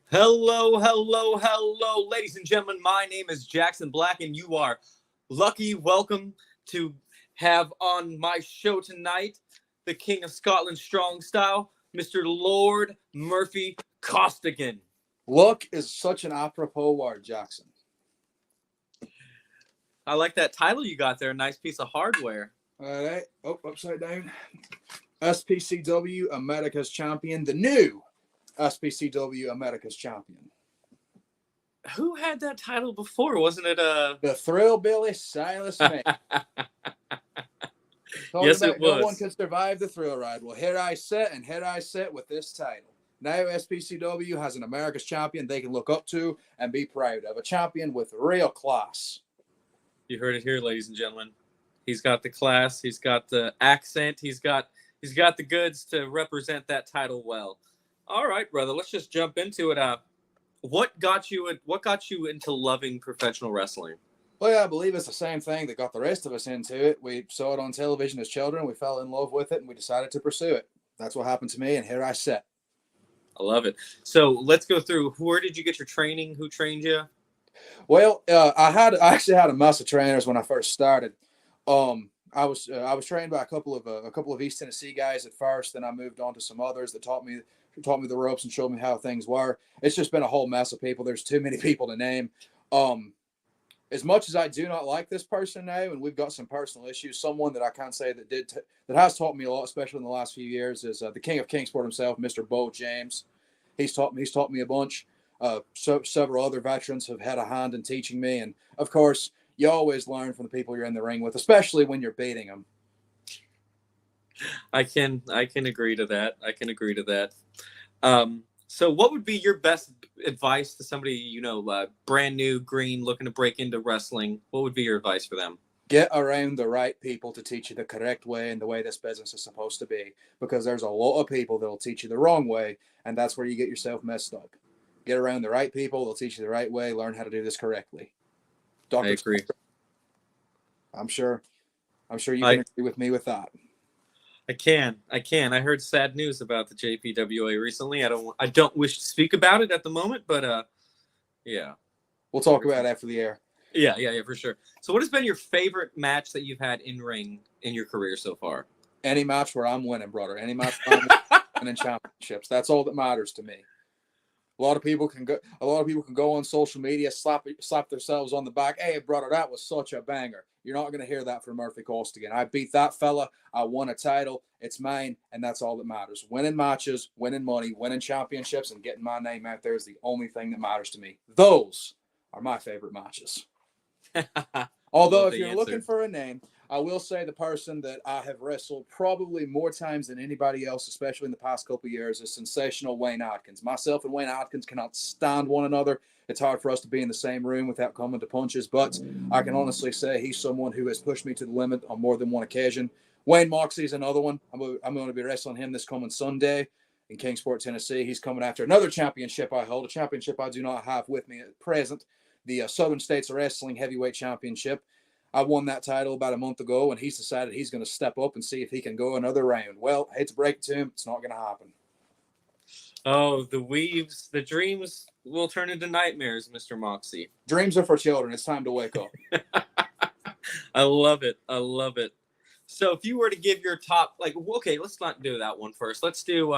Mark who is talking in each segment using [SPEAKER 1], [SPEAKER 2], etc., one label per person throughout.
[SPEAKER 1] Hello, hello, hello, ladies and gentlemen. My name is Jackson Black, and you are lucky. Welcome to have on my show tonight the King of Scotland Strong Style, Mr. Lord Murphy Costigan.
[SPEAKER 2] Luck is such an apropos word, Jackson.
[SPEAKER 1] I like that title you got there. Nice piece of hardware.
[SPEAKER 2] All right. Oh, upside down. SPCW America's champion. The new SPCW America's champion.
[SPEAKER 1] Who had that title before? Wasn't it
[SPEAKER 2] The Thrillbilly Silas May.
[SPEAKER 1] Yes, it was.
[SPEAKER 2] No one could survive the thrill ride. Well, here I sit with this title. Now SPCW has an America's champion they can look up to and be proud of. A champion with real class.
[SPEAKER 1] You heard it here, ladies and gentlemen. He's got the class. He's got the accent. He's got the goods to represent that title well. All right, brother. Let's just jump into it. What got you into loving professional wrestling?
[SPEAKER 2] Well, I believe it's the same thing that got the rest of us into it. We saw it on television as children. We fell in love with it, and we decided to pursue it. That's what happened to me, and here I sit.
[SPEAKER 1] I love it. So let's go through. Where did you get your training? Who trained you?
[SPEAKER 2] Well, I actually had a mess of trainers when I first started. I was trained by a couple of East Tennessee guys at first. Then I moved on to some others that taught me the ropes and showed me how things were. It's just been a whole mess of people. There's too many people to name. As much as I do not like this person now, and we've got some personal issues, someone that I can't say that has taught me a lot, especially in the last few years, is the King of Kingsport himself, Mr. Bo James. He's taught me a bunch. Several other veterans have had a hand in teaching me, and of course, you always learn from the people you're in the ring with, especially when you're beating them.
[SPEAKER 1] I can agree to that. So what would be your best advice to somebody, brand new, green, looking to break into wrestling? What would be your advice for them?
[SPEAKER 2] Get around the right people to teach you the correct way and the way this business is supposed to be, because there's a lot of people that will teach you the wrong way, and that's where you get yourself messed up. Get around the right people. They'll teach you the right way. Learn how to do this correctly.
[SPEAKER 1] I agree.
[SPEAKER 2] I'm sure you can agree with me with that.
[SPEAKER 1] I can. I heard sad news about the JPWA recently. I don't wish to speak about it at the moment, but yeah.
[SPEAKER 2] We'll talk about it after the air.
[SPEAKER 1] Yeah, for sure. So what has been your favorite match that you've had in ring in your career so far?
[SPEAKER 2] Any match where I'm winning, brother. Any match where I'm winning championships. That's all that matters to me. A lot of people can go on social media, slap themselves on the back. Hey, brother, that was such a banger. You're not going to hear that from Murphy Costigan. I beat that fella. I won a title. It's mine, and that's all that matters. Winning matches, winning money, winning championships, and getting my name out there is the only thing that matters to me. Those are my favorite matches. Although, if you're looking for a name, I will say the person that I have wrestled probably more times than anybody else, especially in the past couple of years, is sensational Wayne Atkins. Myself and Wayne Atkins cannot stand one another. It's hard for us to be in the same room without coming to punches, but I can honestly say he's someone who has pushed me to the limit on more than one occasion. Wayne Moxley is another one. I'm going to be wrestling him this coming Sunday in Kingsport, Tennessee. He's coming after another championship I hold, a championship I do not have with me at present, the Southern States Wrestling Heavyweight Championship. I won that title about a month ago, and he's decided he's going to step up and see if he can go another round. Well, I hate to break it to him, it's not going to happen.
[SPEAKER 1] Oh, the dreams will turn into nightmares, Mr. Moxie.
[SPEAKER 2] Dreams are for children. It's time to wake up.
[SPEAKER 1] I love it. So if you were to give your top, okay, let's not do that one first. Let's do,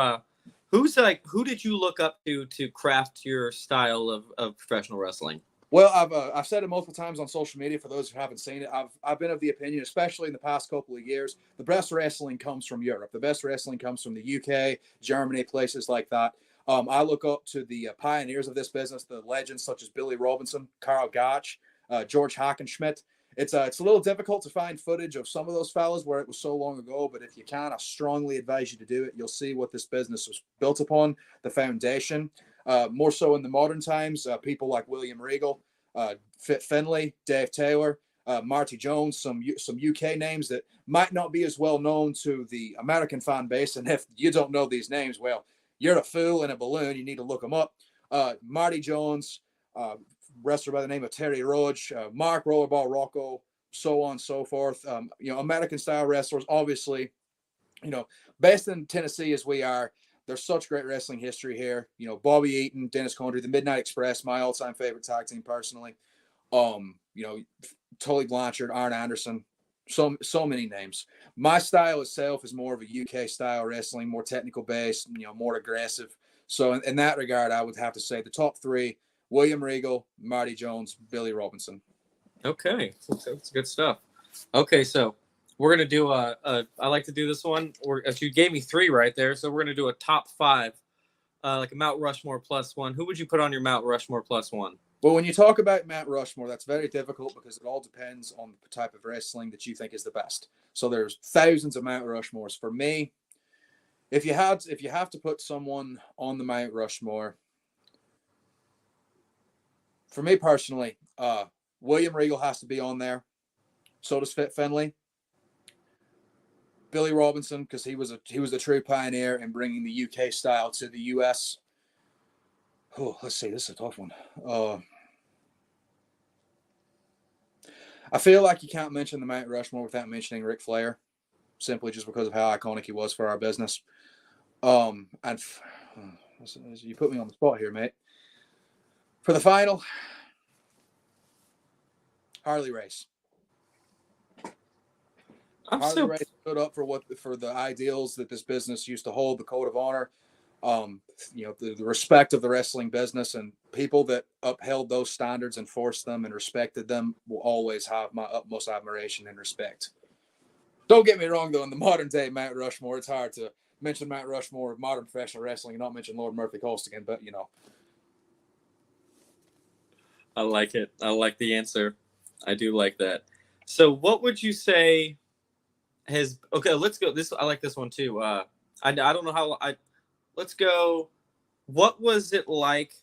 [SPEAKER 1] who did you look up to craft your style of professional wrestling?
[SPEAKER 2] Well, I've said it multiple times on social media. For those who haven't seen it, I've been of the opinion, especially in the past couple of years, the best wrestling comes from Europe. The best wrestling comes from the UK, Germany, places like that. I look up to the pioneers of this business, the legends such as Billy Robinson, Karl Gotch, George Hackenschmidt. It's a little difficult to find footage of some of those fellas where it was so long ago, but if you can, I strongly advise you to do it. You'll see what this business was built upon, the foundation. More so in the modern times, people like William Regal, Fit Finlay, Dave Taylor, Marty Jones, some UK names that might not be as well known to the American fan base. And if you don't know these names, well, you're a fool in a balloon. You need to look them up. Marty Jones, wrestler by the name of Terry Roach, Mark Rollerball Rocco, so on and so forth. American style wrestlers, obviously, based in Tennessee as we are. there's such great wrestling history here. You know, Bobby Eaton, Dennis Condrey, the Midnight Express, my all-time favorite tag team personally. You know, Tully Blanchard, Arn Anderson, so many names. My style itself is more of a UK style wrestling, more technical based, you know, more aggressive. So in that regard, I would have to say the top three: William Regal, Marty Jones, Billy Robinson.
[SPEAKER 1] Okay, that's good stuff. Okay, so we're gonna do I like to do this one. You gave me three right there, so we're gonna do a top five, like a Mount Rushmore plus one. Who would you put on your Mount Rushmore plus one?
[SPEAKER 2] Well, when you talk about Mount Rushmore, that's very difficult because it all depends on the type of wrestling that you think is the best. So there's thousands of Mount Rushmores. For me, if you have to put someone on the Mount Rushmore, for me personally, William Regal has to be on there. So does Fit Finlay. Billy Robinson, because he was a true pioneer in bringing the UK style to the US. Oh, let's see. This is a tough one. I feel like you can't mention the Mount Rushmore without mentioning Ric Flair, simply just because of how iconic he was for our business. And you put me on the spot here, mate. For the final, Harley Race. Harley Race stood up for the ideals that this business used to hold, the code of honor, you know, the respect of the wrestling business, and people that upheld those standards, enforced them, and respected them will always have my utmost admiration and respect. Don't get me wrong, though, in the modern day Mount Rushmore, it's hard to mention Mount Rushmore of modern professional wrestling and not mention Lord Murphy Costigan, but you know.
[SPEAKER 1] I like it. I like the answer. I do like that. So what would you say okay, let's go. I like this one too. I don't know how let's go. What was it like?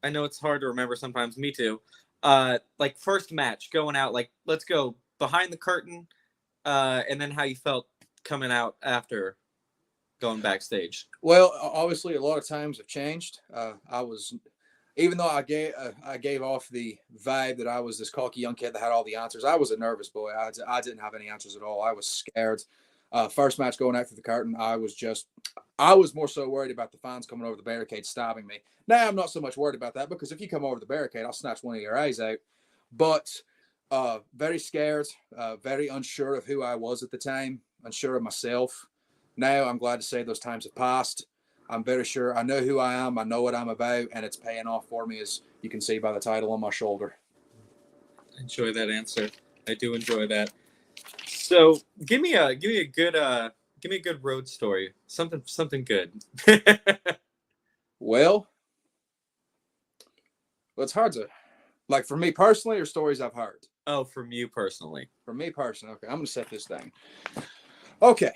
[SPEAKER 1] I know it's hard to remember sometimes. Me too. Like first match going out. Like let's go behind the curtain, and then how you felt coming out after going backstage.
[SPEAKER 2] Well, obviously, a lot of times have changed. Even though I gave off the vibe that I was this cocky young kid that had all the answers, I was a nervous boy. I didn't have any answers at all. I was scared. First match going out through the curtain, I was more so worried about the fans coming over the barricade stabbing me. Now I'm not so much worried about that, because if you come over the barricade, I'll snatch one of your eyes out. But very scared, very unsure of who I was at the time, unsure of myself. Now I'm glad to say those times have passed. I'm very sure I know who I am. I know what I'm about, and it's paying off for me, as you can see by the title on my shoulder.
[SPEAKER 1] I enjoy that answer. I do enjoy that. So give me a good road story. Something good.
[SPEAKER 2] Well, it's hard to, like, for me personally, or stories I've heard.
[SPEAKER 1] Oh, from you personally.
[SPEAKER 2] For me personally, okay. I'm gonna set this down. Okay.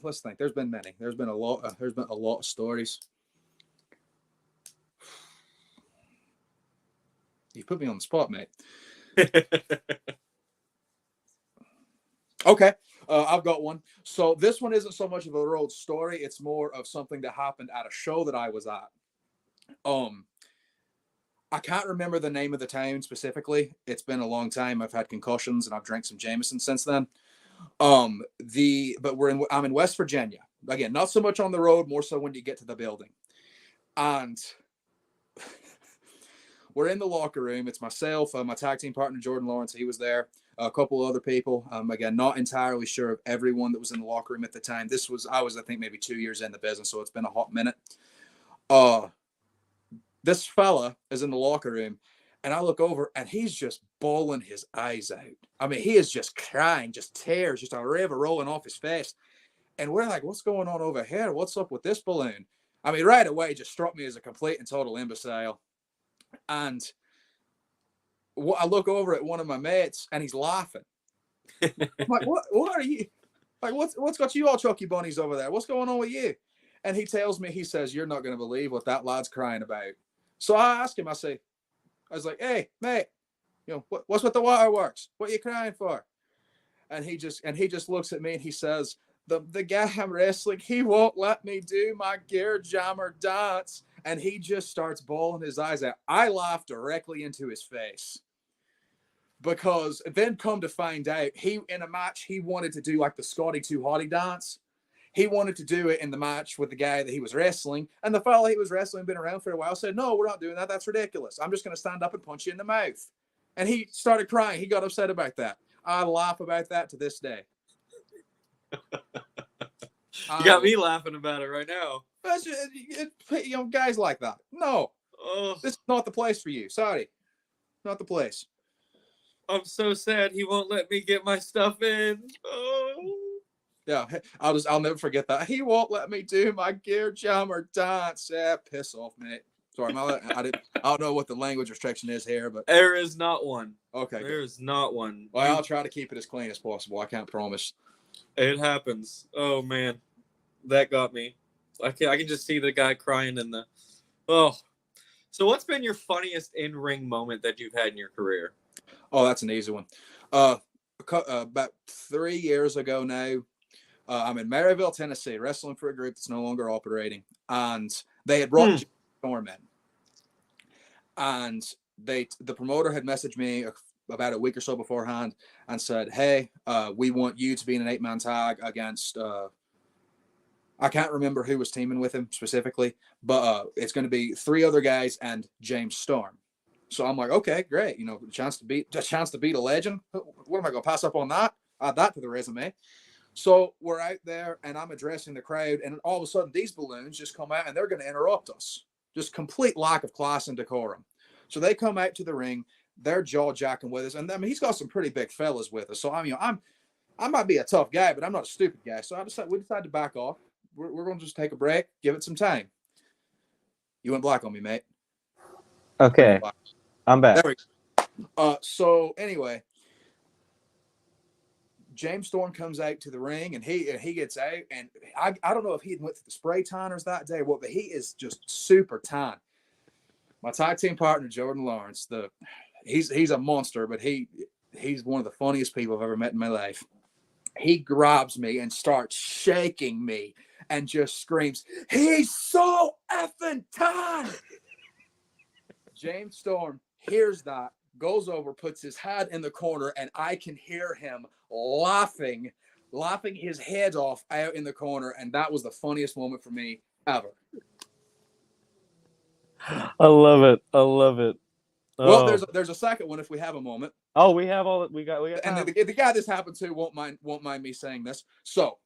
[SPEAKER 2] Let's think. There's been many. There's been a lot of stories. You put me on the spot, mate. Okay, I've got one. So this one isn't so much of a road story. It's more of something that happened at a show that I was at. I can't remember the name of the town specifically. It's been a long time. I've had concussions and I've drank some Jameson since then. I'm in West Virginia. Again, not so much on the road, more so when you get to the building. And we're in the locker room. It's myself, my tag team partner, Jordan Lawrence. He was there. A couple of other people. Again, not entirely sure of everyone that was in the locker room at the time. I was, I think, maybe 2 years in the business, so it's been a hot minute. This fella is in the locker room, and I look over, and he's just bawling his eyes out. I mean, he is just crying, just tears, just a river rolling off his face. And we're like, what's going on over here? What's up with this balloon? I mean, right away, it just struck me as a complete and total imbecile. And I look over at one of my mates, and he's laughing. I'm like, what are you? Like, what's got you all chucky bunnies over there? What's going on with you? And he tells me, he says, you're not going to believe what that lad's crying about. So I ask him, I was like, hey, mate, you know, what's with the waterworks? What are you crying for? And he just looks at me and he says, the guy I'm wrestling, he won't let me do my gear jammer dance. And he just starts bawling his eyes out. I laughed directly into his face. Because then come to find out, in a match, he wanted to do like the Scotty 2 Hottie dance. he wanted to do it in the match with the guy that he was wrestling. And the fella he was wrestling, been around for a while, said, no, we're not doing that. That's ridiculous. I'm just going to stand up and punch you in the mouth. And he started crying. He got upset about that. I laugh about that to this day.
[SPEAKER 1] You got me laughing about it right now.
[SPEAKER 2] Guys like that. No,
[SPEAKER 1] Oh,
[SPEAKER 2] this is not the place for you. Sorry, not the place.
[SPEAKER 1] I'm so sad he won't let me get my stuff in. Oh.
[SPEAKER 2] Yeah, I'll never forget that. He won't let me do my gear jammer dance. Yeah, piss off, mate. Sorry, I don't know what the language restriction is here, but
[SPEAKER 1] there is not one.
[SPEAKER 2] Okay,
[SPEAKER 1] there is not one.
[SPEAKER 2] Well, I'll try to keep it as clean as possible. I can't promise.
[SPEAKER 1] It happens. Oh man, that got me. I can just see the guy crying in the. Oh, so what's been your funniest in-ring moment that you've had in your career?
[SPEAKER 2] Oh, that's an easy one. About 3 years ago now, I'm in Maryville, Tennessee, wrestling for a group that's no longer operating, and they had brought Stron in, and the promoter had messaged me about a week or so beforehand and said, hey, we want you to be in an 8-man tag against I can't remember who was teaming with him specifically, but it's going to be 3 other guys and James Storm. So I'm like, okay, great. You know, a chance to beat a legend. What am I going to pass up on that? Add that to the resume. So we're out there and I'm addressing the crowd, and all of a sudden these balloons just come out and they're going to interrupt us. Just complete lack of class and decorum. So they come out to the ring, they're jaw jacking with us, and I mean he's got some pretty big fellas with us. So I might be a tough guy, but I'm not a stupid guy. So we decided to back off. We're going to just take a break, give it some time. You went black on me, mate.
[SPEAKER 3] Okay, I'm back.
[SPEAKER 2] There we go. So anyway, James Storm comes out to the ring, and he gets out, and I don't know if he went to the spray tanners that day or what, but he is just super tan. My tag team partner, Jordan Lawrence, he's a monster, but he's one of the funniest people I've ever met in my life. He grabs me and starts shaking me and just screams, he's so effing tan. James Storm hears that, goes over, puts his hat in the corner, and I can hear him laughing his head off out in the corner, and that was the funniest moment for me ever.
[SPEAKER 3] I love it.
[SPEAKER 2] Well, there's a second one if we have a moment.
[SPEAKER 3] Oh, we have all that we got.
[SPEAKER 2] And the guy this happened to won't mind me saying this. So,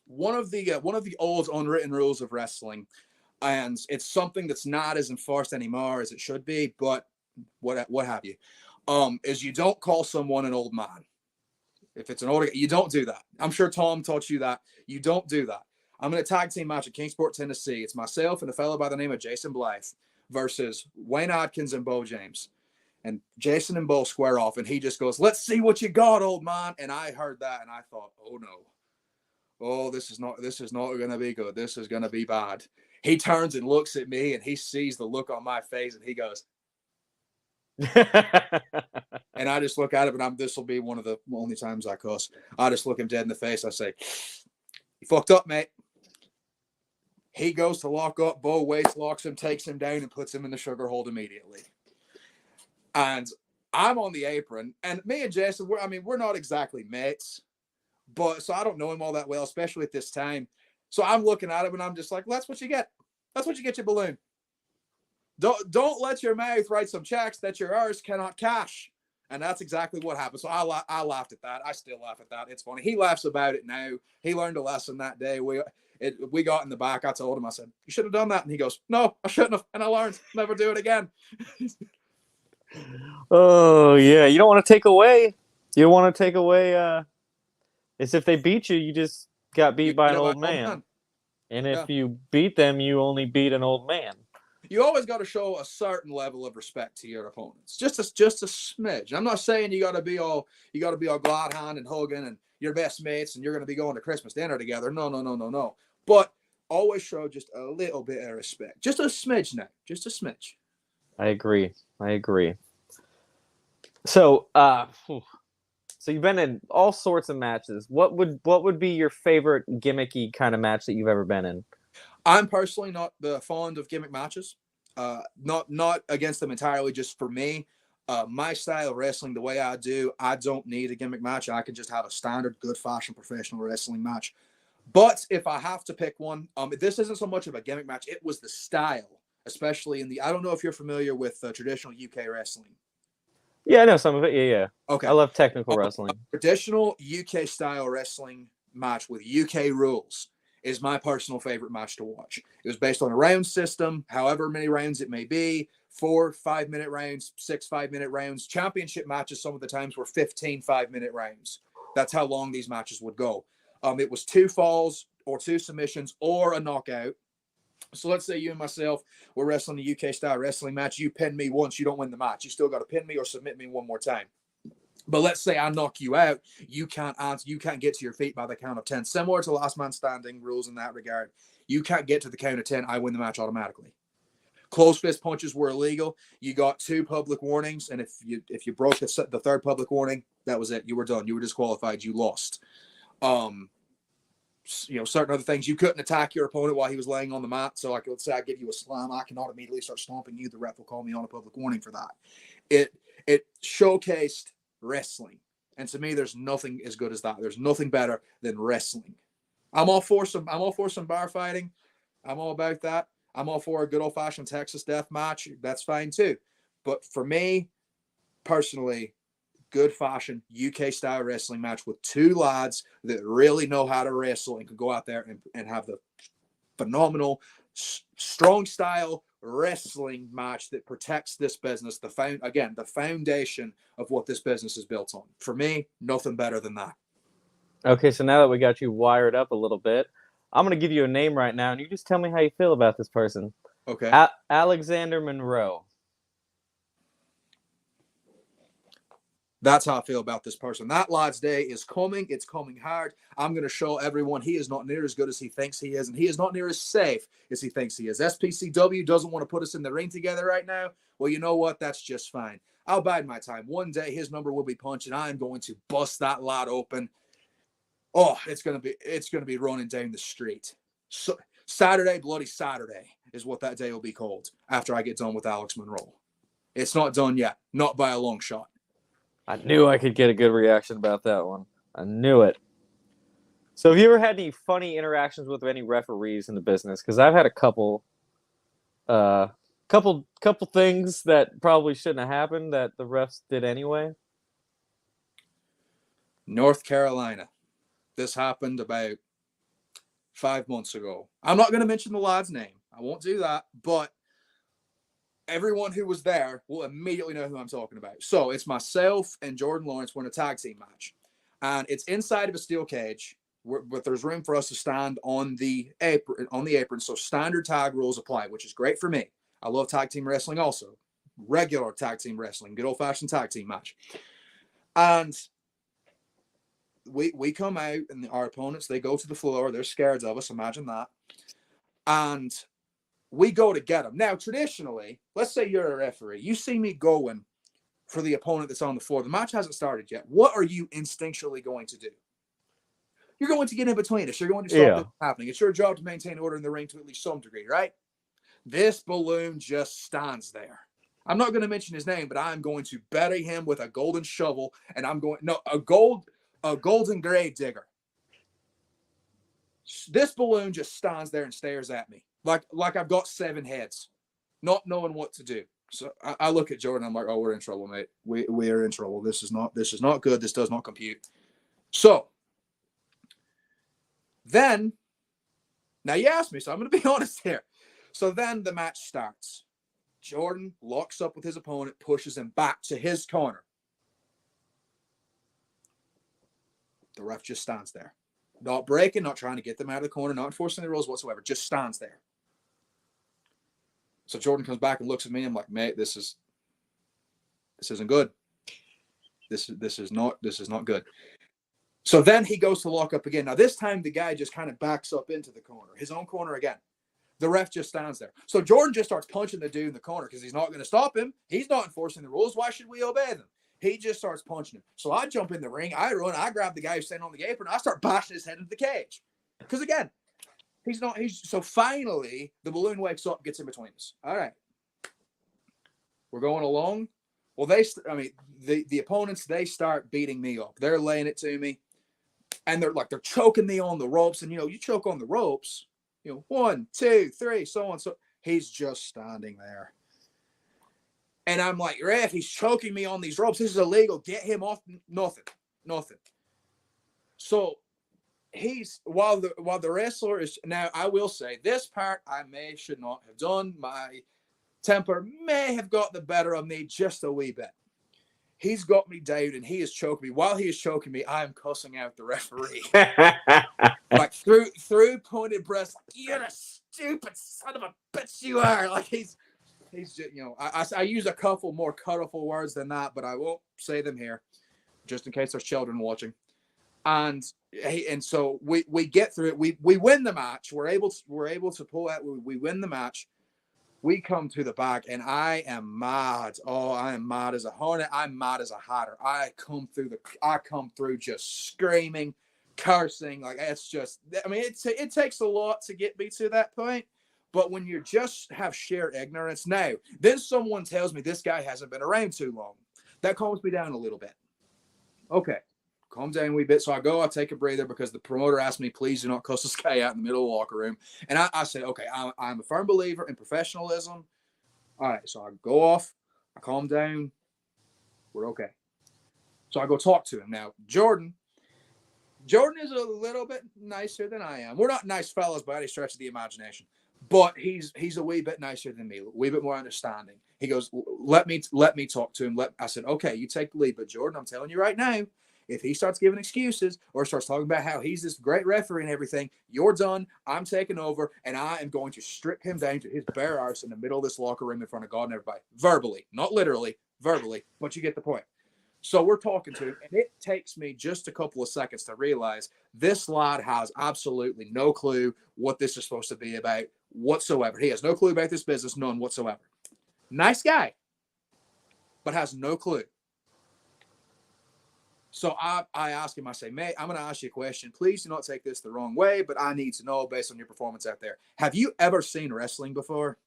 [SPEAKER 2] one of the old unwritten rules of wrestling, and it's something that's not as enforced anymore as it should be, but what have you, is you don't call someone an old man. If it's an older, you don't do that. I'm sure Tom taught you that. You don't do that. I'm in a tag team match at Kingsport, Tennessee. It's myself and a fellow by the name of Jason Blythe versus Wayne Atkins and Bo James. And Jason and Bo square off, and he just goes, let's see what you got, old man. And I heard that, and I thought, oh no. Oh, this is not going to be good. This is going to be bad. He turns and looks at me, and he sees the look on my face, and he goes, and I just look at him, and this will be one of the only times I cuss. I just look him dead in the face. I say, you fucked up, mate. He goes to lock up. Bo waits, locks him, takes him down, and puts him in the sugar hold immediately. And I'm on the apron, and me and Jason, we're not exactly mates, but so I don't know him all that well, especially at this time. So I'm looking at him, and I'm just like, that's what you get. That's what you get, your balloon. Don't let your mouth write some checks that your ears cannot cash. And that's exactly what happened. So I laughed at that. I still laugh at that. It's funny. He laughs about it now. He learned a lesson that day. We got in the back. I told him, I said, you should have done that. And he goes, no, I shouldn't have. And I learned. Never do it again.
[SPEAKER 3] Oh, yeah. You don't want to take away. You don't want to take away. It's if they beat you, you just got beat by an old man. And if you beat them, you only beat an old man.
[SPEAKER 2] You always got to show a certain level of respect to your opponents. Just a smidge. I'm not saying you got to be all glad hand and hugging and your best mates and you're going to be going to Christmas dinner together. No. But always show just a little bit of respect. Just a smidge now. Just a smidge.
[SPEAKER 3] I agree. So, so you've been in all sorts of matches. What would be your favorite gimmicky kind of match that you've ever been in?
[SPEAKER 2] I'm personally not fond of gimmick matches. Not against them entirely. Just for me, my style of wrestling, the way I do, I don't need a gimmick match. I can just have a standard, good fashion professional wrestling match. But if I have to pick one, this isn't so much of a gimmick match. It was the style, especially in the. I don't know if you're familiar with traditional UK wrestling.
[SPEAKER 3] Yeah, I know some of it. Yeah.
[SPEAKER 2] Okay.
[SPEAKER 3] I love technical wrestling.
[SPEAKER 2] Traditional UK style wrestling match with UK rules is my personal favorite match to watch. It was based on a round system, however many rounds it may be, 4 5-minute rounds, 6 5-minute rounds. Championship matches some of the times were 15 5-minute rounds. That's how long these matches would go. It was 2 falls or 2 submissions or a knockout. So let's say you and myself were wrestling the UK style wrestling match. You pin me once, you don't win the match. You still got to pin me or submit me one more time. But let's say I knock you out, you can't answer, you can't get to your feet by the count of 10. Similar to last man standing rules in that regard. You can't get to the count of 10, I win the match automatically. Closed fist punches were illegal. You got 2 public warnings, and if you broke the 3rd public warning, that was it. You were done. You were disqualified. You lost. Certain other things, you couldn't attack your opponent while he was laying on the mat. So, like, let's say I give you a slam, I cannot immediately start stomping you. The ref will call me on a public warning for that. It showcased wrestling, and to me, there's nothing as good as that. There's nothing better than wrestling. I'm all for some bar fighting. I'm all about that. I'm all for a good old fashioned Texas death match. That's fine too. But for me, personally, good fashion UK style wrestling match with 2 lads that really know how to wrestle and can go out there and have the phenomenal strong style wrestling match that protects this business. The foundation of what this business is built on. For me, nothing better than that.
[SPEAKER 3] Okay, so now that we got you wired up a little bit, I'm going to give you a name right now, and you just tell me how you feel about this person.
[SPEAKER 2] Okay.
[SPEAKER 3] Alexander Monroe.
[SPEAKER 2] That's how I feel about this person. That lad's day is coming. It's coming hard. I'm going to show everyone he is not near as good as he thinks he is, and he is not near as safe as he thinks he is. SPCW doesn't want to put us in the ring together right now. Well, you know what? That's just fine. I'll bide my time. One day his number will be punched, and I'm going to bust that lad open. Oh, it's gonna be running down the street. So, Saturday, Bloody Saturday is what that day will be called after I get done with Alex Monroe. It's not done yet, not by a long shot.
[SPEAKER 3] I knew I could get a good reaction about that one. I knew it. So have you ever had any funny interactions with any referees in the business? Because I've had a couple things that probably shouldn't have happened that the refs did anyway.
[SPEAKER 2] North Carolina. This happened about 5 months ago. I'm not going to mention the lad's name. I won't do that, but everyone who was there will immediately know who I'm talking about. So it's myself and Jordan Lawrence. We're in a tag team match, and it's inside of a steel cage, but there's room for us to stand on the apron. So standard tag rules apply, which is great for me. I love tag team wrestling also. Regular tag team wrestling, good old-fashioned tag team match. And we come out, and our opponents, they go to the floor. They're scared of us. Imagine that. And we go to get them. Now, traditionally, let's say you're a referee. You see me going for the opponent that's on the floor. The match hasn't started yet. What are you instinctually going to do? You're going to get in between us. You're going to stop this happening. It's your job to maintain order in the ring to at least some degree, right? This balloon just stands there. I'm not going to mention his name, but I'm going to bury him with a golden shovel, and a golden grave digger. This balloon just stands there and stares at me like I've got 7 heads, not knowing what to do. So I look at Jordan. I'm like, oh, we're in trouble, mate. We are in trouble. This is not good. This does not compute. So then, now you asked me, so I'm going to be honest here. So then the match starts. Jordan locks up with his opponent, pushes him back to his corner. The ref just stands there. Not breaking, not trying to get them out of the corner, not enforcing the rules whatsoever, just stands there. So Jordan comes back and looks at me. I'm like, mate, this isn't good. This is not good. So then he goes to lock up again. Now this time the guy just kind of backs up into the corner, his own corner again. The ref just stands there. So Jordan just starts punching the dude in the corner because he's not going to stop him. He's not enforcing the rules. Why should we obey them? He just starts punching him. So I jump in the ring. I run. I grab the guy who's standing on the apron. I start bashing his head into the cage. Because again, so finally the balloon wakes up, gets in between us. All right. We're going along. Well, the opponents, they start beating me up. They're laying it to me. And they're choking me on the ropes. And, you choke on the ropes, 1, 2, 3, so on. So he's just standing there. And I'm like, ref, he's choking me on these ropes. This is illegal. Get him off. Nothing. So while the wrestler is, now I will say this part I should not have done. My temper may have got the better of me just a wee bit. He's got me down and he is choking me. While he is choking me, I am cussing out the referee. Like through pointed breast, you're a stupid son of a bitch you are. Like he's just, I use a couple more colorful words than that, but I won't say them here just in case there's children watching. And so we get through it. We win the match. We're able to pull out. We win the match. We come to the back, and I am mad. Oh, I am mad as a hornet. I'm mad as a hatter. I come through just screaming, cursing. Like it's just. I mean, it takes a lot to get me to that point. But when you just have sheer ignorance, now then someone tells me this guy hasn't been around too long. That calms me down a little bit. Okay. Calm down a wee bit. So I take a breather because the promoter asked me, please do not cuss this guy out in the middle of the locker room. And I said, okay, I'm a firm believer in professionalism. All right, so I go off. I calm down. We're okay. So I go talk to him. Now, Jordan is a little bit nicer than I am. We're not nice fellas by any stretch of the imagination, but he's a wee bit nicer than me, a wee bit more understanding. He goes, let me talk to him. I said, okay, you take the lead, but Jordan, I'm telling you right now, if he starts giving excuses or starts talking about how he's this great referee and everything, you're done. I'm taking over, and I am going to strip him down to his bare arse in the middle of this locker room in front of God and everybody. Verbally, not literally, verbally, but you get the point. So we're talking to him, and it takes me just a couple of seconds to realize this lad has absolutely no clue what this is supposed to be about whatsoever. He has no clue about this business, none whatsoever. Nice guy, but has no clue. So I ask him, I say, mate, I'm going to ask you a question. Please do not take this the wrong way, but I need to know based on your performance out there. Have you ever seen wrestling before?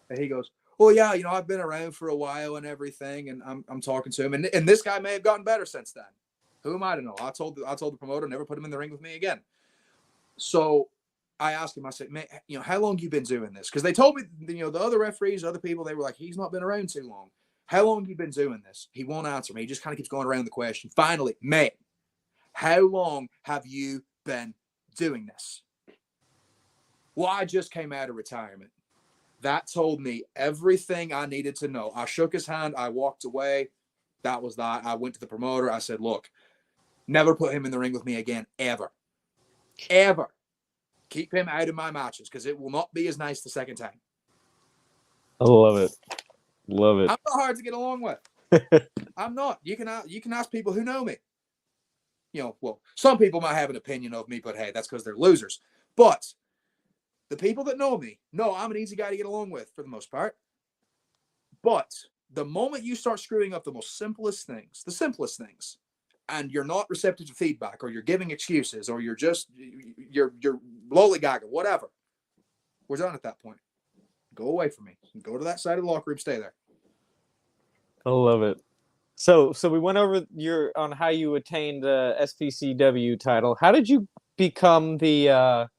[SPEAKER 2] And he goes, oh, yeah, I've been around for a while and everything, and I'm talking to him. And this guy may have gotten better since then. Who am I to know? I told the promoter, never put him in the ring with me again. So I asked him, I said, man, how long you been doing this? Because they told me, the other referees, other people, they were like, he's not been around too long. How long have you been doing this? He won't answer me. He just kind of keeps going around the question. Finally, mate, how long have you been doing this? Well, I just came out of retirement. That told me everything I needed to know. I shook his hand. I walked away. That was that. I went to the promoter. I said, look, never put him in the ring with me again, ever. Ever. Keep him out of my matches because it will not be as nice the second time.
[SPEAKER 3] I love it. Love it.
[SPEAKER 2] I'm not hard to get along with. I'm not. You can ask people who know me. Well, some people might have an opinion of me, but hey, that's because they're losers. But the people that know me know I'm an easy guy to get along with for the most part. But the moment you start screwing up the simplest things, and you're not receptive to feedback, or you're giving excuses, or you're lollygagging, whatever, we're done at that point. Go away from me. Go to that side of the locker room. Stay there.
[SPEAKER 3] I love it. So we went over on how you attained the SPCW title. How did you become the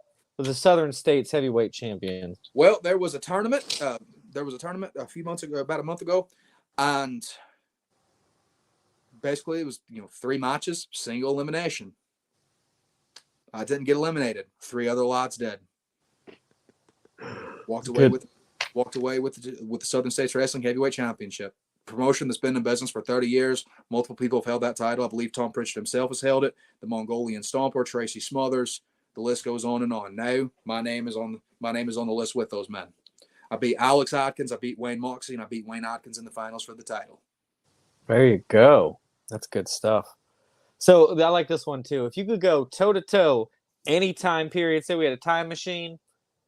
[SPEAKER 3] Southern States Heavyweight Champion?
[SPEAKER 2] Well, there was a tournament. A few months ago, about a month ago, and basically it was 3 matches, single elimination. I didn't get eliminated. 3 other lads did. Walked away with the Southern States Wrestling Heavyweight Championship. Promotion that's been in business for 30 years. Multiple people have held that title. I believe Tom Pritchard himself has held it. The Mongolian Stomper, Tracy Smothers. The list goes on and on. Now my name is on the list with those men. I beat Alex Atkins, I beat Wayne Moxley, and I beat Wayne Atkins in the finals for the title.
[SPEAKER 3] There you go. That's good stuff. So I like this one too. If you could go toe to toe any time period, say we had a time machine,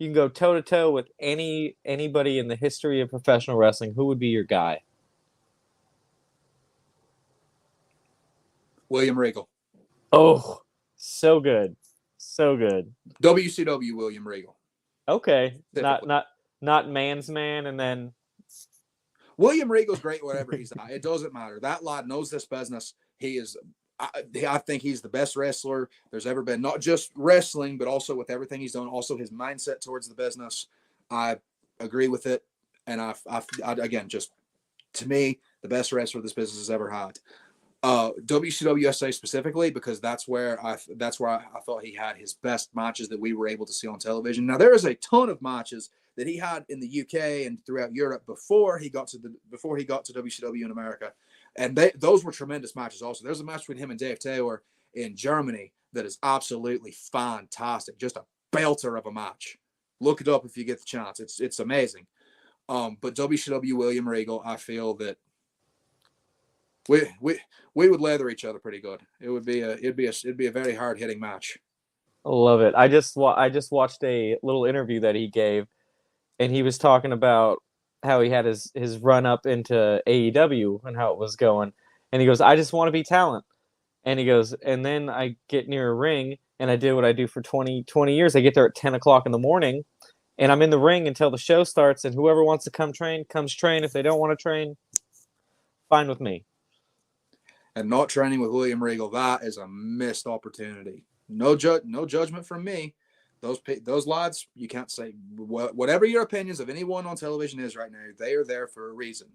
[SPEAKER 3] you can go toe to toe with anybody in the history of professional wrestling. Who would be your guy?
[SPEAKER 2] William Regal.
[SPEAKER 3] Oh, so good. So good.
[SPEAKER 2] WCW William Regal.
[SPEAKER 3] Okay. Not man's man and then
[SPEAKER 2] William Regal's great wherever he's at. It doesn't matter. That lad knows this business. He is I think he's the best wrestler there's ever been, not just wrestling, but also with everything he's done, also his mindset towards the business. I agree with it. And I again, just to me, the best wrestler this business has ever had. WCW USA specifically, because that's where I thought he had his best matches that we were able to see on television. Now, there is a ton of matches that he had in the UK and throughout Europe before he got to WCW in America. And those were tremendous matches also. There's a match between him and Dave Taylor in Germany that is absolutely fantastic. Just a belter of a match. Look it up if you get the chance. It's amazing. But WCW William Regal, I feel that we would leather each other pretty good. It'd be a very hard hitting match.
[SPEAKER 3] I love it. I just watched a little interview that he gave, and he was talking about how he had his run up into AEW and how it was going. And he goes, I just want to be talent. And he goes, and then I get near a ring and I did what I do for 20 years. I get there at 10 o'clock in the morning and I'm in the ring until the show starts, and whoever wants to come train, comes train. If they don't want to train, fine with me.
[SPEAKER 2] And not training with William Regal, that is a missed opportunity. No judgment from me. Those lads, you can't say whatever your opinions of anyone on television is right now. They are there for a reason.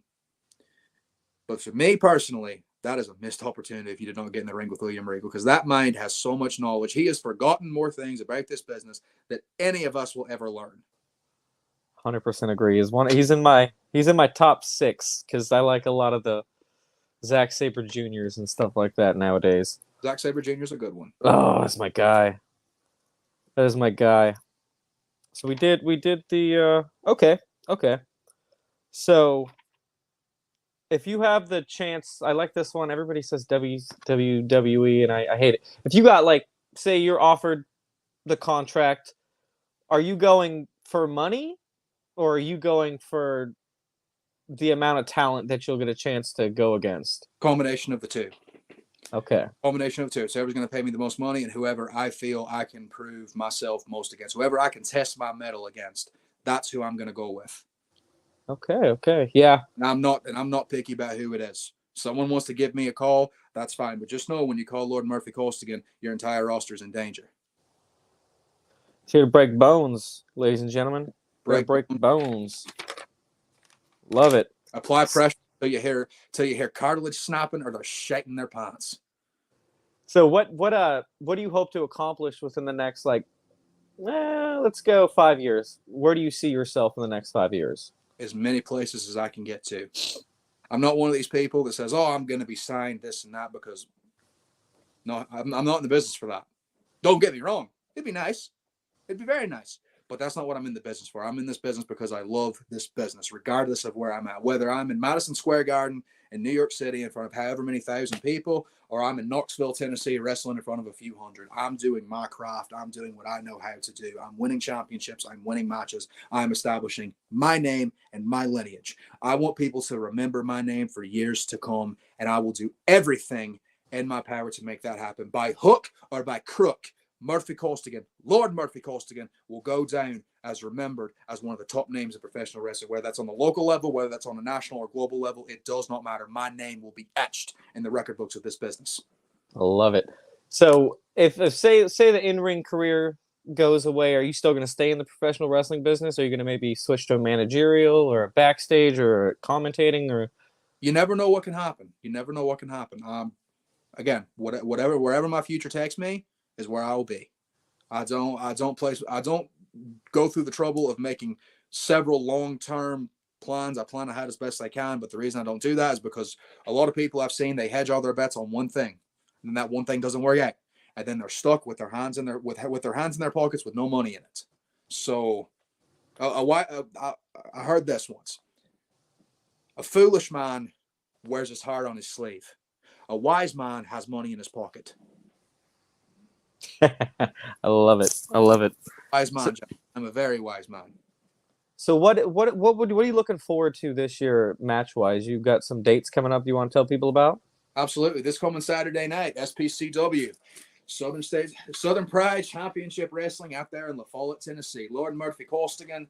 [SPEAKER 2] But for me personally, that is a missed opportunity if you did not get in the ring with William Regal, because that mind has so much knowledge. He has forgotten more things about this business that any of us will ever learn.
[SPEAKER 3] 100% agree. He's in my top 6 because I like a lot of the Zack Sabre Juniors and stuff like that nowadays.
[SPEAKER 2] Zack Sabre Jr. is a good one.
[SPEAKER 3] Oh, that's my guy. That is my guy. So we did the okay. So if you have the chance, I like this one. Everybody says WWE, and I hate it. If you got, like, say you're offered the contract, are you going for money, or are you going for the amount of talent that you'll get a chance to go against?
[SPEAKER 2] Combination of the two.
[SPEAKER 3] Okay.
[SPEAKER 2] Combination of two. So whoever's going to pay me the most money and whoever I feel I can prove myself most against, whoever I can test my mettle against, that's who I'm going to go with.
[SPEAKER 3] Okay. Yeah.
[SPEAKER 2] And I'm not picky about who it is. Someone wants to give me a call, that's fine. But just know when you call Lord Murphy Costigan, your entire roster is in danger.
[SPEAKER 3] It's here to break bones, ladies and gentlemen. Break bones. Love it.
[SPEAKER 2] Apply pressure till you hear cartilage snapping or they're shaking their pants.
[SPEAKER 3] So what do you hope to accomplish within the next, like, let's go 5 years? Where do you see yourself in the next 5 years?
[SPEAKER 2] As many places as I can get to. I'm not one of these people that says, I'm going to be signed this and that, because no, I'm not in the business for that. Don't get me wrong. It'd be nice. It'd be very nice. But that's not what I'm in the business for. I'm in this business because I love this business, regardless of where I'm at. Whether I'm in Madison Square Garden in New York City in front of however many thousand people, or I'm in Knoxville, Tennessee, wrestling in front of a few hundred. I'm doing my craft. I'm doing what I know how to do. I'm winning championships. I'm winning matches. I'm establishing my name and my lineage. I want people to remember my name for years to come, and I will do everything in my power to make that happen. By hook or by crook, Murphy Costigan, Lord Murphy Costigan, will go down as remembered as one of the top names of professional wrestling, whether that's on the local level, whether that's on a national or global level. It does not matter. My name will be etched in the record books of this business.
[SPEAKER 3] I love it. So if say the in-ring career goes away, are you still going to stay in the professional wrestling business? Are you going to maybe switch to a managerial or a backstage or commentating? Or
[SPEAKER 2] you never know what can happen. Again, wherever my future takes me is where I will be. I don't go through the trouble of making several long-term plans. I plan ahead as best I can, but the reason I don't do that is because a lot of people I've seen, they hedge all their bets on one thing, and that one thing doesn't work out, and then they're stuck with their hands in their pockets with no money in it. So, I heard this once: a foolish man wears his heart on his sleeve. A wise man has money in his pocket.
[SPEAKER 3] I love it.
[SPEAKER 2] Wise man, John. I'm a very wise man.
[SPEAKER 3] So what are you looking forward to this year, match wise? You've got some dates coming up you want to tell people about?
[SPEAKER 2] Absolutely. This coming Saturday night, SPCW, Southern Pride Championship Wrestling out there in La Follette, Tennessee. Lord Murphy Costigan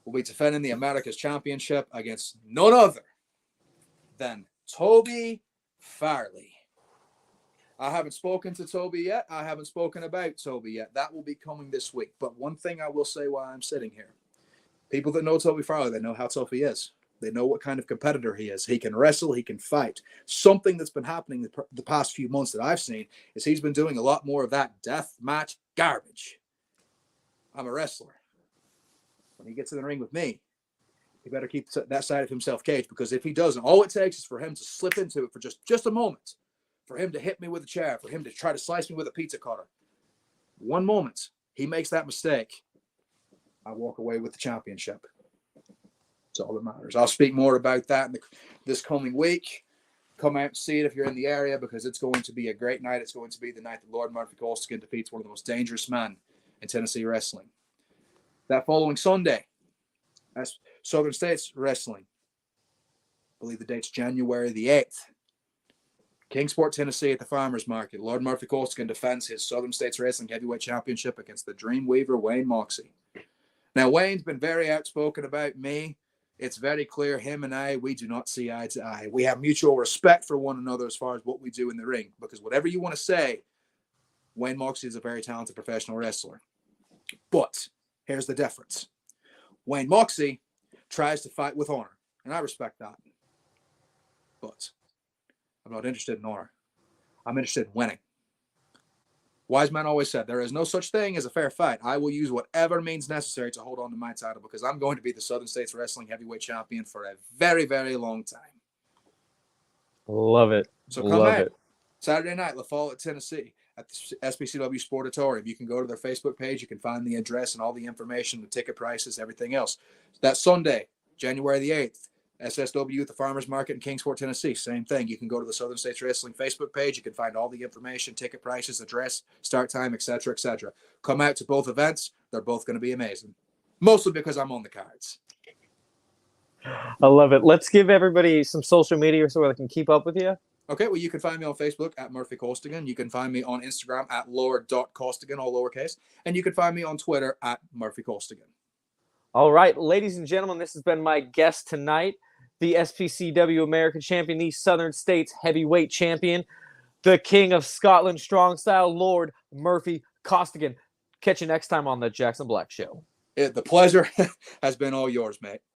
[SPEAKER 2] will be defending the America's Championship against none other than Toby Farley. I haven't spoken to Toby yet. I haven't spoken about Toby yet. That will be coming this week. But one thing I will say while I'm sitting here, people that know Toby Farley, they know how tough he is. They know what kind of competitor he is. He can wrestle. He can fight. Something that's been happening the past few months that I've seen is he's been doing a lot more of that death match garbage. I'm a wrestler. When he gets in the ring with me, he better keep that side of himself caged, because if he doesn't, all it takes is for him to slip into it for just a moment, for him to hit me with a chair, for him to try to slice me with a pizza cutter. One moment, he makes that mistake, I walk away with the championship. That's all that matters. I'll speak more about that this coming week. Come out and see it if you're in the area, because it's going to be a great night. It's going to be the night that Lord Murphy Costigan defeats one of the most dangerous men in Tennessee wrestling. That following Sunday, that's Southern States Wrestling. I believe the date's January the 8th. Kingsport, Tennessee at the Farmers Market. Lord Murphy Costigan defends his Southern States Wrestling Heavyweight Championship against the Dreamweaver, Wayne Moxie. Now, Wayne's been very outspoken about me. It's very clear him and I, we do not see eye to eye. We have mutual respect for one another as far as what we do in the ring, because whatever you want to say, Wayne Moxie is a very talented professional wrestler. But here's the difference. Wayne Moxie tries to fight with honor, and I respect that. But I'm not interested in honor. I'm interested in winning. Wise man always said, there is no such thing as a fair fight. I will use whatever means necessary to hold on to my title, because I'm going to be the Southern States Wrestling Heavyweight Champion for a very, very long time.
[SPEAKER 3] Love it.
[SPEAKER 2] So come
[SPEAKER 3] Love
[SPEAKER 2] out.
[SPEAKER 3] it. Saturday
[SPEAKER 2] night, La Follette, Tennessee, at the SPCW Sportatorium. You can go to their Facebook page. You can find the address and all the information, the ticket prices, everything else. That Sunday, January the 8th, SSW at the Farmers Market in Kingsport, Tennessee. Same thing. You can go to the Southern States Wrestling Facebook page. You can find all the information, ticket prices, address, start time, etc., etc. Come out to both events. They're both going to be amazing. Mostly because I'm on the cards.
[SPEAKER 3] I love it. Let's give everybody some social media so they can keep up with you.
[SPEAKER 2] Okay, well, you can find me on Facebook at Murphy Costigan. You can find me on Instagram at lord.costigan, all lowercase. And you can find me on Twitter at Murphy Costigan.
[SPEAKER 3] All right, ladies and gentlemen, this has been my guest tonight, the SPCW America champion, the Southern States heavyweight champion, the King of Scotland strong style, Lord Murphy Costigan. Catch you next time on the Jackson Black Show.
[SPEAKER 2] The pleasure has been all yours, mate.